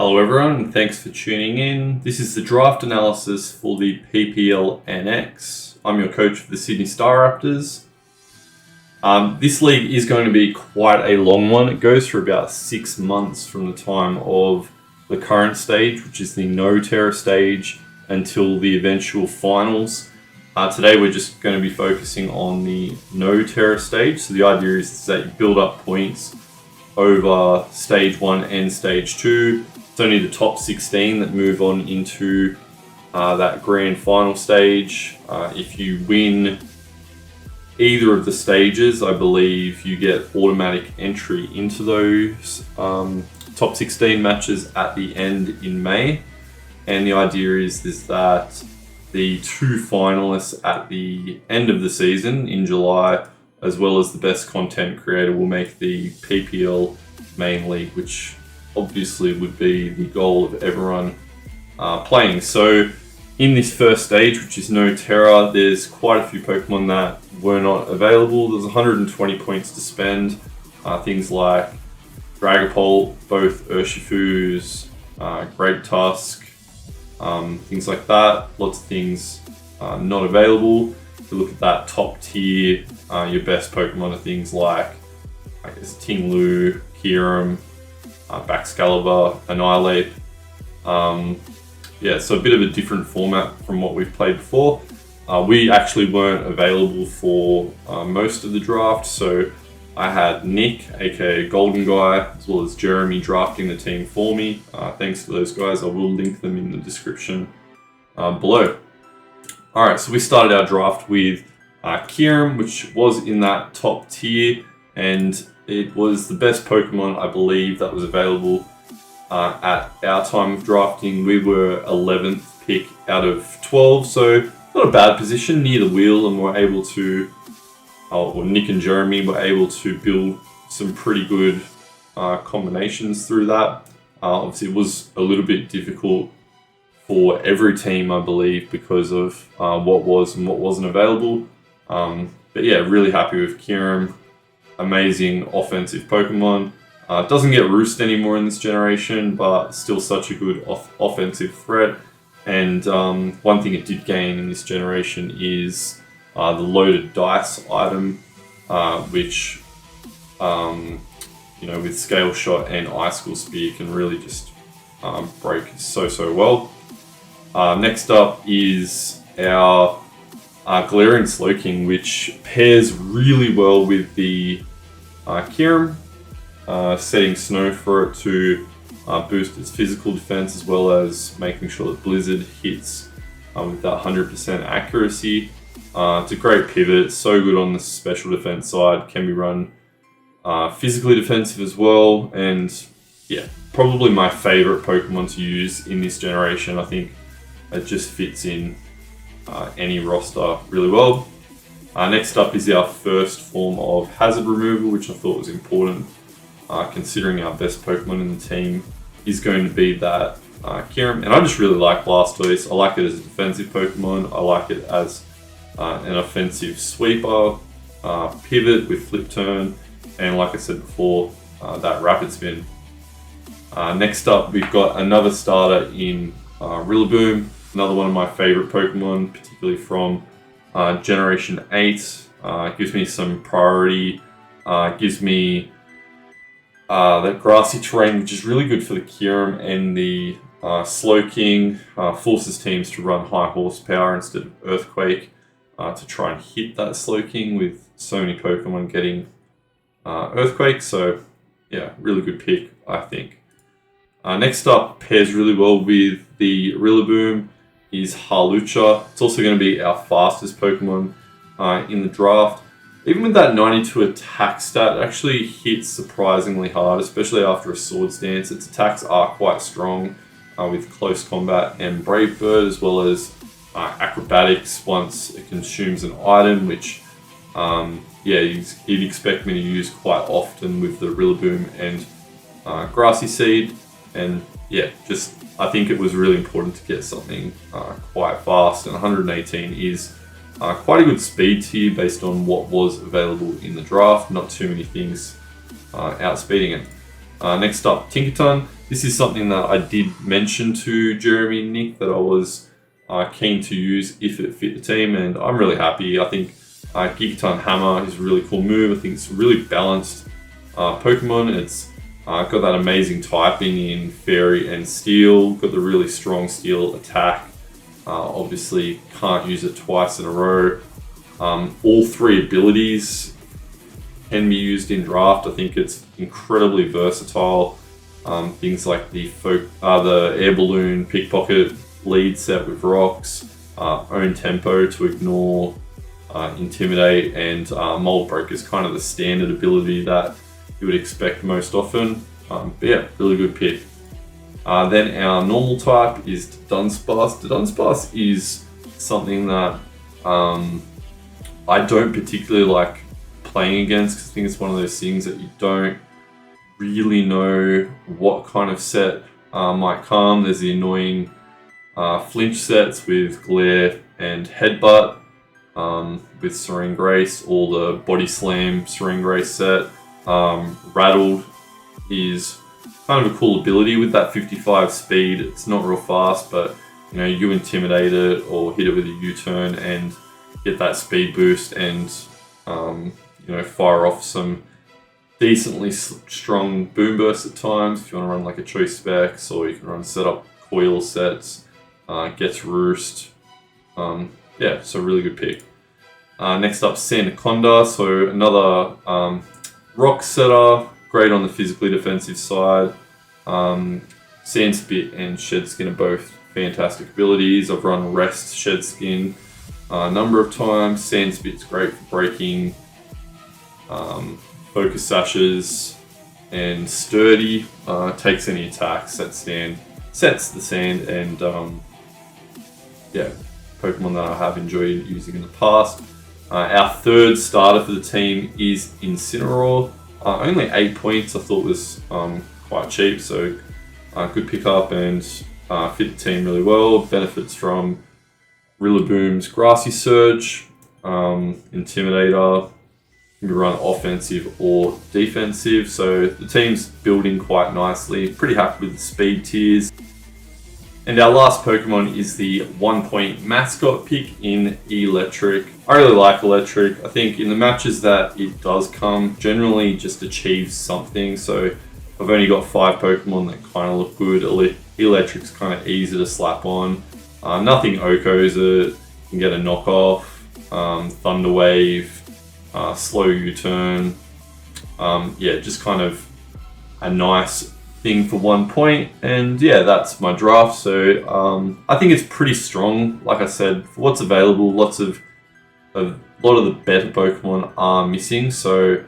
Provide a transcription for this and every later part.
Hello everyone, and thanks for tuning in. This is the draft analysis for the PPL NX. I'm your coach for the Sydney Star Raptors. This league is going to be quite a long one. It goes for about 6 months from the time of the current stage, which is the no terror stage, until the eventual finals. Today we're just going to be focusing on the no terror stage. So the idea is that you build up points over stage 1 and stage 2. It's only the top 16 that move on into that grand final stage. If you win either of the stages, I believe you get automatic entry into those top 16 matches at the end in May. And the idea is that the 2 finalists at the end of the season in July, as well as the best content creator, will make the PPL main league, which obviously would be the goal of everyone playing. So in this first stage, which is no terror, there's quite a few Pokemon that were not available. There's 120 points to spend. Things like Dragapult, both Urshifus, Great Tusk, things like that. Lots of things not available. If you look at that top tier, your best Pokemon are things like, I guess, Tinglu, Kyurem, Baxcalibur, Annihilate. So a bit of a different format from what we've played before. We actually weren't available for most of the draft, so I had Nick, aka Golden Guy, as well as Jeremy drafting the team for me. Thanks to those guys. I will link them in the description below. Alright, so we started our draft with Kyurem, which was in that top tier, and it was the best Pokemon, I believe, that was available at our time of drafting. We were 11th pick out of 12, so not a bad position, near the wheel, and we're able to, or Nick and Jeremy were able to build some pretty good combinations through that. Obviously, it was a little bit difficult for every team, I believe, because of what was and what wasn't available. But yeah, really happy with Kyurem. Amazing offensive Pokemon. Doesn't get Roost anymore in this generation, but still such a good offensive threat. And one thing it did gain in this generation is the loaded dice item, which, with Scale Shot and Icicle Spear can really just break so well. Next up is our Galarian Slowking, which pairs really well with the Kyurem, setting Snow for it to boost its physical defense, as well as making sure that Blizzard hits with that 100% accuracy. It's a great pivot. It's so good on the special defense side. Can be run physically defensive as well. And yeah, probably my favorite Pokemon to use in this generation. I think it just fits in any roster really well. Next up is our first form of hazard removal, which I thought was important, considering our best Pokemon in the team is going to be that Kyurem. And I just really like Blastoise. I like it as a defensive Pokemon. I like it as an offensive sweeper, pivot with flip turn, and like I said before, that rapid spin. Next up, we've got another starter in Rillaboom, another one of my favorite Pokemon, particularly from Generation 8. Gives me some priority, gives me that grassy terrain, which is really good for the Kyurem, and the Slowking forces teams to run high horsepower instead of Earthquake to try and hit that Slowking, with so many Pokemon getting Earthquake. So yeah, really good pick, I think. Next up, pairs really well with the Rillaboom, is Hawlucha. It's also going to be our fastest Pokemon in the draft. Even with that 92 attack stat, it actually hits surprisingly hard, especially after a Swords Dance. Its attacks are quite strong with Close Combat and Brave Bird, as well as Acrobatics once it consumes an item, which you'd expect me to use quite often with the Rillaboom and Grassy Seed. And yeah, just I think it was really important to get something quite fast, and 118 is quite a good speed tier based on what was available in the draft. Not too many things outspeeding it. Next up, Tinkaton. This is something that I did mention to Jeremy and Nick that I was keen to use if it fit the team, and I'm really happy. I think Gigaton Hammer is a really cool move. I think it's a really balanced Pokemon. It's got that amazing typing in Fairy and Steel, got the really strong Steel attack. Obviously can't use it twice in a row. All three abilities can be used in draft. I think it's incredibly versatile. Things like the Air Balloon, Pickpocket, lead set with rocks, own tempo to ignore, intimidate, and Mold Break is kind of the standard ability that you would expect most often. But yeah, really good pick. Then our normal type is Dunsparce. The Dunsparce is something that I don't particularly like playing against, because I think it's one of those things that you don't really know what kind of set might come. There's the annoying flinch sets with Glare and Headbutt, with Serene Grace, or the Body Slam Serene Grace set. Rattled is kind of a cool ability with that 55 speed. It's not real fast, but you intimidate it or hit it with a U-turn and get that speed boost and fire off some decently strong boom bursts at times if you want to run like a choice specs, or you can run setup coil sets. Gets Roost. So really good pick. Next up, Sandaconda. So another rock setter, great on the physically defensive side. Sandspit and Shedskin are both fantastic abilities. I've run Rest Shedskin a number of times. Sandspit's great for breaking Focus Sashes, and Sturdy takes any attacks, sets the sand, and Pokemon that I have enjoyed using in the past. Our third starter for the team is Incineroar. Only 8 points I thought was quite cheap, so good pickup and fit the team really well. Benefits from Rillaboom's Grassy Surge, Intimidator. Can be run offensive or defensive, so the team's building quite nicely. Pretty happy with the speed tiers. And our last Pokemon is the 1 point mascot pick in Electric. I really like Electric. I think in the matches that it does come, generally just achieves something. So I've only got 5 Pokemon that kind of look good. Electric's kind of easy to slap on. Nothing Oko's it. You can get a knockoff, Thunder Wave, slow U-turn. Just kind of a nice thing for 1 point, and that's my draft. So I think it's pretty strong. Like I said, for what's available, a lot of the better Pokemon are missing, so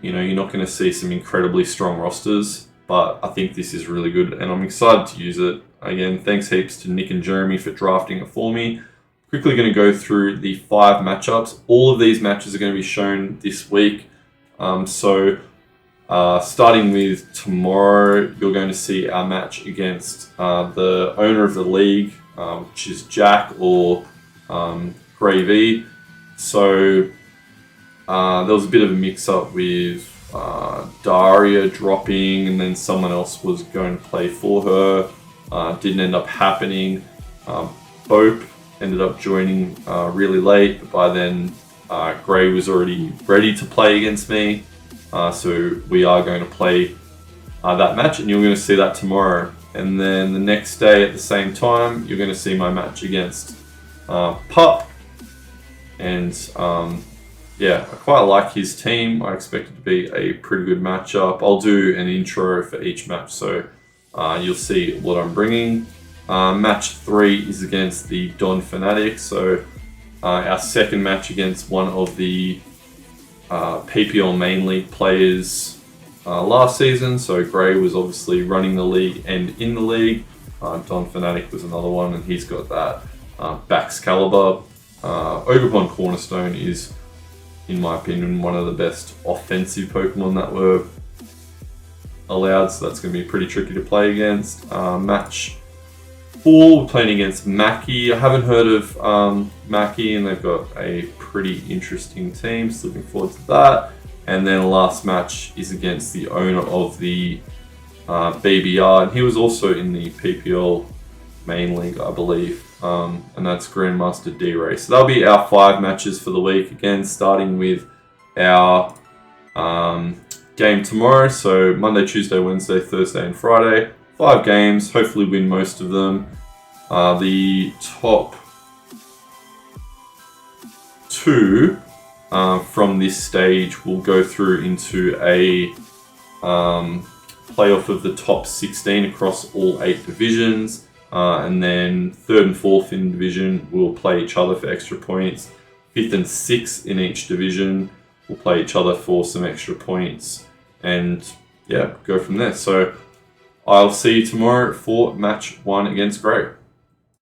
you're not going to see some incredibly strong rosters, but I think this is really good and I'm excited to use it. Again, thanks heaps to Nick and Jeremy for drafting it for me. Quickly going to go through the 5 matchups. All of these matches are going to be shown this week. Starting with tomorrow, you're going to see our match against the owner of the league, which is Jack or Gravy. So there was a bit of a mix-up with Daria dropping, and then someone else was going to play for her. Didn't end up happening. Bope ended up joining really late, but by then Gray was already ready to play against me. So we are going to play that match, and you're going to see that tomorrow. And then the next day at the same time, you're going to see my match against Pup. And I quite like his team. I expect it to be a pretty good matchup. I'll do an intro for each match, so you'll see what I'm bringing. Match 3 is against the Don Fanatic. So our second match against one of the PPL main league players last season. So Gray was obviously running the league and in the league. Don Fanatic was another one, and he's got that Baxcalibur. Ogerpon Cornerstone is, in my opinion, one of the best offensive Pokemon that were allowed, so that's going to be pretty tricky to play against. Match 4, we're playing against Mackie. I haven't heard of Mackie, and they've got a pretty interesting team, so looking forward to that. And then the last match is against the owner of the BBR, and he was also in the PPL main league, I believe, and that's Grandmaster D-Ray. So that'll be our 5 matches for the week, again starting with our game tomorrow. So Monday, Tuesday, Wednesday, Thursday and Friday, 5 games, hopefully win most of them. The top 2 from this stage will go through into a playoff of the top 16 across all 8 divisions. And then 3rd and 4th in division will play each other for extra points. 5th and 6th in each division will play each other for some extra points. And yeah, go from there. So I'll see you tomorrow for match 1 against Grey.